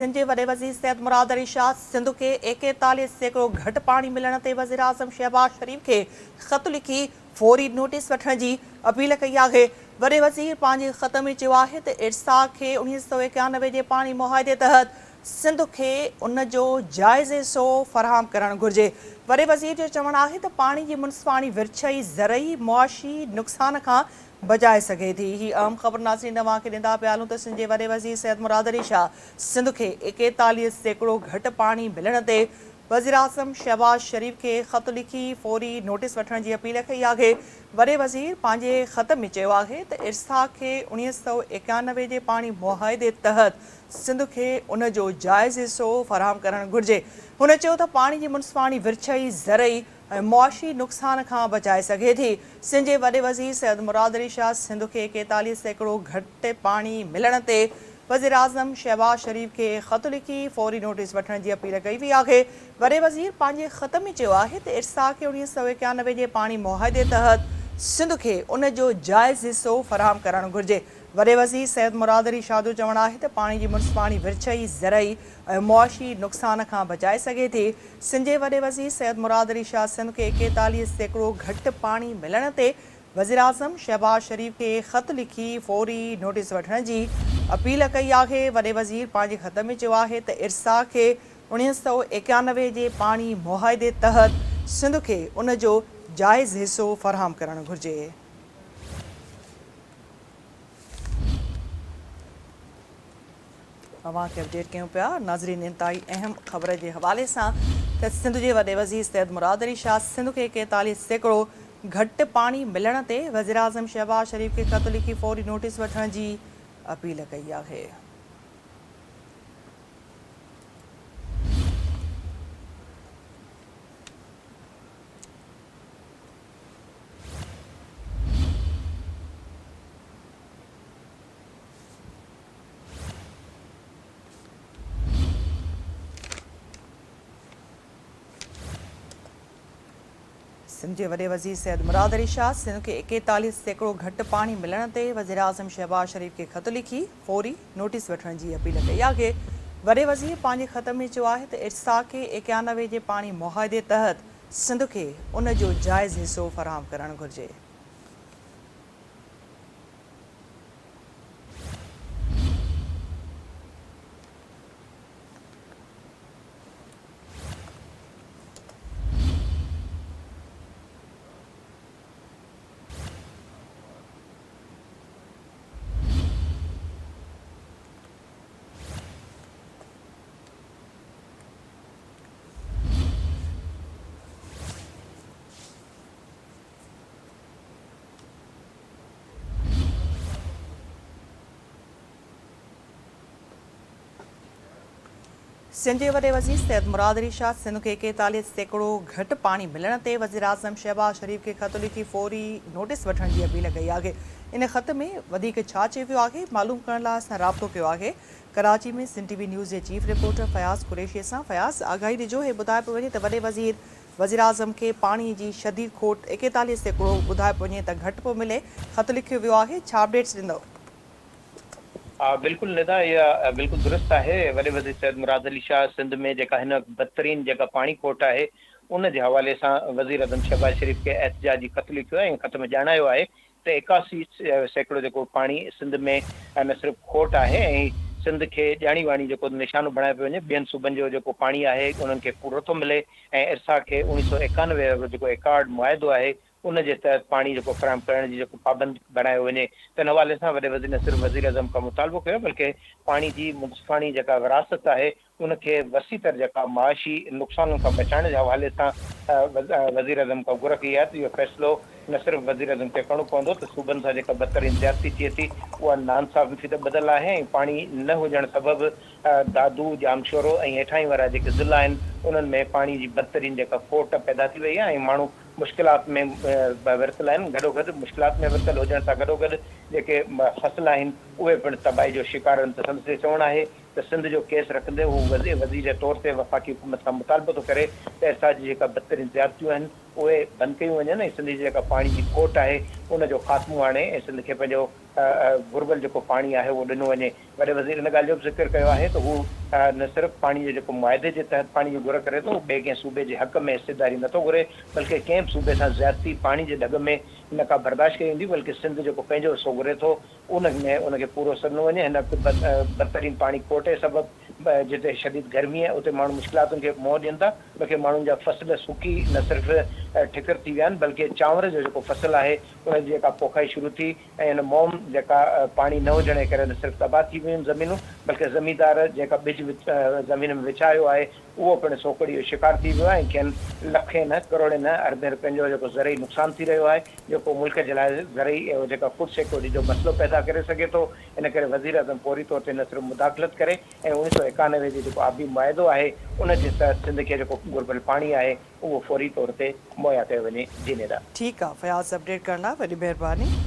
सिंध जे वॾे वज़ीर सैयद मुराद अली शाह सिंध खे 41 सैकड़ो घटि पाणी मिलण ते वज़ीर आज़म शहबाज शरीफ़ खे ख़त लिखी फौरी नोटिस वठण जी अपील कई आहे। वॾे वज़ीर पंहिंजे ख़त में चयो आहे त इरसा खे 1991 जे पाणी मुआहदे तहत सिंध खे उन जो जाइज़ हिसो फ़राहम करणु घुरिजे। वॾे वज़ीर जो चवणु आहे त पाणी जी मुनसिफ़ाणी विरछई ज़रई मुआशी नुक़सान खां बचाए सघे थी। ही अहम ख़बर नाज़रीन तव्हांखे ॾींदा पिया हलूं त सिंध जे वॾे वज़ीर सैयद मुराद अली शाह सिंध खे 41 सैकड़ो घटि पाणी मिलण ते वज़ीर आज़म शहबाज शरीफ़ खे ख़त लिखी फौरी नोटिस वठण जी अपील कई आहे। वॾे वज़ीर पंहिंजे ख़त में चयो आहे त इरसा खे 1991 जे पाणी मुआहदे तहत सिंध खे उन जो जाइज़ हिसो फ़राहम करणु घुरिजे। हुन चयो त पाणी जी मुनसिफ़ाणी विरछई ज़रई ऐं मुआशी नुक़सान खां बचाए सघे थी। सिंध जे वॾे वज़ीर सैयद मुराद अली शाह सिंध खे 41 सैकड़ो घटि पाणी मिलण ते वज़ीर आज़म शहबाज शरीफ़ खे ख़त लिखी फौरी नोटिस वठण जी अपील कई वई आहे। वॾे वज़ीर पंहिंजे ख़त में चयो आहे त इरसा खे 1991 जे पाणी मुआहदे तहत सिंध खे उन जो जाइज़ हिसो फ़राहम करणु घुरिजे। वॾे वज़ीर सैयद मुराद अली शाह जो चवणु आहे त पाणी जी मुनसिफ़ाणी विरछई ज़रई ऐं मुआशी नुक़सान खां बचाए सघे थी। सिंध जे वॾे वज़ीर सैयद मुराद अली शाह सिंध खे 41 सैकड़ो घटि पाणी मिलण ते वज़ीर आज़म शहबाज शरीफ़ खे ख़त लिखी फौरी नोटिस वठण जी अपील कई आहे। वॾे वज़ीर पंहिंजे ख़त में चयो आहे त इरसा खे 1991 जे पाणी मुआहदे तहत सिंध खे उन जो जाइज़ हिसो फ़राहम करणु घुरिजे। तव्हांखे अपडेट कयूं पिया नाज़रीन इंतहाई अहम ख़बर जे हवाले सां त सिंध जे वॾे वज़ीर सैयद मुराद अली शाह सिंध खे 41 सैकड़ो घटि पाणी मिलण ते वज़ीर आज़म शहबाज शरीफ़ खे ख़त लिखी फौरी नोटिस वठण जी अपील कई आहे। सिंध जे वॾे वज़ीर सैयद मुराद अली शाह सिंध खे 41 सैकड़ो घटि पाणी मिलण ते वज़ीर आज़म शहबाज शरीफ़ खे ख़त लिखी फौरी नोटिस वठण जी अपील कई आहे। वॾे वज़ीर पंहिंजे ख़त में चयो आहे त इरसा खे 91 जे पाणी मुआहदे तहत सिंध खे उन जो जाइज़ हिसो फ़राहम करणु घुरिजे। सिंध जे वॾे वज़ीर सैयद मुराद अली शाह सिंध खे 41 सैकड़ो घटि पाणी मिलण ते वज़ीर आज़म शहबाज शरीफ़ खे ख़त लिखी फौरी नोटिस वठण जी अपील कई आहे। इन ख़त में वधीक छा चयो वियो आहे मालूम करण लाइ असां राब्तो कयो आहे कराची में सिंध टीवी न्यूज़ जे चीफ रिपोर्टर फयाज़ कुरैशी सां। फयाज़, आगाही ॾिजो, हे ॿुधाए पियो वञे त वॾे वज़ीर आज़म खे पाणी जी शदीद खोट 41 सैकड़ो ॿुधाए पियो वञे त घटि पियो मिले, ख़त लिखियो वियो आहे, छा अपडेट्स ॾींदव? बिल्कुल निदा, इहा बिल्कुल दुरुस्त है। वॾे वज़ीर सैयद मुराद अली शाह सिंध में जेका हिन बदतरीन जेका पाणी खोट है उन जे हवाले सां वज़ीर आज़म शहबाज शरीफ़ खे एहतजाज जी ख़त लिखियो आहे। ख़त में ॼाणायो आहे त 81 सैकड़ो जेको पाणी सिंध में न सिर्फ़ु खोट आहे ऐं सिंध खे ॼाणी वाणी जेको निशानो बणाए पियो वञे, ॿियनि सूबनि जो जेको पाणी आहे उन्हनि खे पूरो थो मिले ऐं इरसा खे 1991 जो जेको एकॉर्ड मुआहिदो आहे उन जे तहत पाणी जेको फ़राहम करण जी जेको पाबंद बणायो वञे। त इन हवाले सां वॾे वज़ीर न सिर्फ़ु वज़ीर आज़म खां मुतालबो कयो बल्कि पाणी जी मुनसिफ़ाणी जेका विरासत आहे उनखे वसी तर जेका माशी नुक़साननि खां बचाइण जे हवाले सां वज़ीर आज़म खां घुर कई आहे त इहो फ़ैसिलो न सिर्फ़ु वज़ीर आज़म खे खणणो पवंदो त सूबनि सां जेका बदतरीन ज़्यादती थिए थी उहा नाइंसाफ़ी त ॿधल आहे ऐं पाणी न हुजण सबबि दादू जामशोरो ऐं हेठां वारा जेके ज़िला आहिनि उन्हनि में पाणी जी बदतरीन जेका खोट पैदा थी वई आहे ऐं माण्हू मुश्किलात में वरितल आहिनि। गॾोगॾु मुश्किलात में वरितल हुजण सां गॾोगॾु जेके फ़सुल आहिनि उहे पिणु तबाही जो शिकार आहिनि। त संदसि चवणु आहे त सिंध जो केस रखंदे हू वज़ीर जे तौर ते वफ़ाक़ी हुकूमत खां मुतालबो थो करे त इरसा जी जेका बदतरीन ज़्यादतियूं आहिनि उहे बंदि कयूं वञनि ऐं सिंध जी जेका पाणी जी खोट आहे उनजो ख़ात्मो आणे ऐं सिंध खे पंहिंजो घुर्बल जेको पाणी आहे उहो ॾिनो वञे। वॾे वज़ीर इन ॻाल्हि जो बि ज़िक्र कयो आहे त हू न सिर्फ़ु पाणी जो जेको मुआदे जे तहत पाणी जी घुर करे थो, ॿिए कंहिं सूबे जे हक़ में हिसेदारी नथो घुरे, बल्कि कंहिं बि सूबे सां ज़्यादती पाणी जे ढग में न का बर्दाश्त कई वेंदी, बल्कि सिंध जेको पंहिंजो हिसो घुरे थो उन में उनखे पूरो ॾिनो वञे। हिन बदतरीन पाणी कोटे सबबु जिते शदीद गर्मी आहे उते माण्हू मुश्किलातुनि खे मुंहुं ॾियनि था, बल्कि माण्हुनि जा फसल सुकी न सिर्फ़ु ठिकर थी विया आहिनि, बल्कि चांवर जो जेको फसल आहे उनजी जेका पोखाई शुरू थी ऐं हिन मोम जेका पाणी न हुजण जे करे न सिर्फ़ु तबाह थी वियूं आहिनि ज़मीनूं, बल्कि ज़मींदार जेका ॿिज ज़मीन में विछायो आहे उहो पिणु सोकड़ी जो शिकार थी वियो आहे ऐं खेनि लखे न करोड़े न अरबे रुपयनि जो जेको ज़रई नुक़सानु थी रहियो आहे, जेको मुल्क जे लाइ ज़रई जेका फूड सिक्योरिटी जो मसइलो पैदा करे सघे थो। इन करे वज़ीर आज़म फौरी तौर ते न सिर्फ़ु मुदाख़लत करे ऐं 1991 जो जेको आबी मुआदो आहे उन जे तहत सिंध खे जेको घुर्बल पाणी आहे उहो फौरी तौर ते मुहैया कयो वञे। जी नेदा। ठीकु आहे, फयाज़ अपडेट करण लाइ वॾी महिरबानी।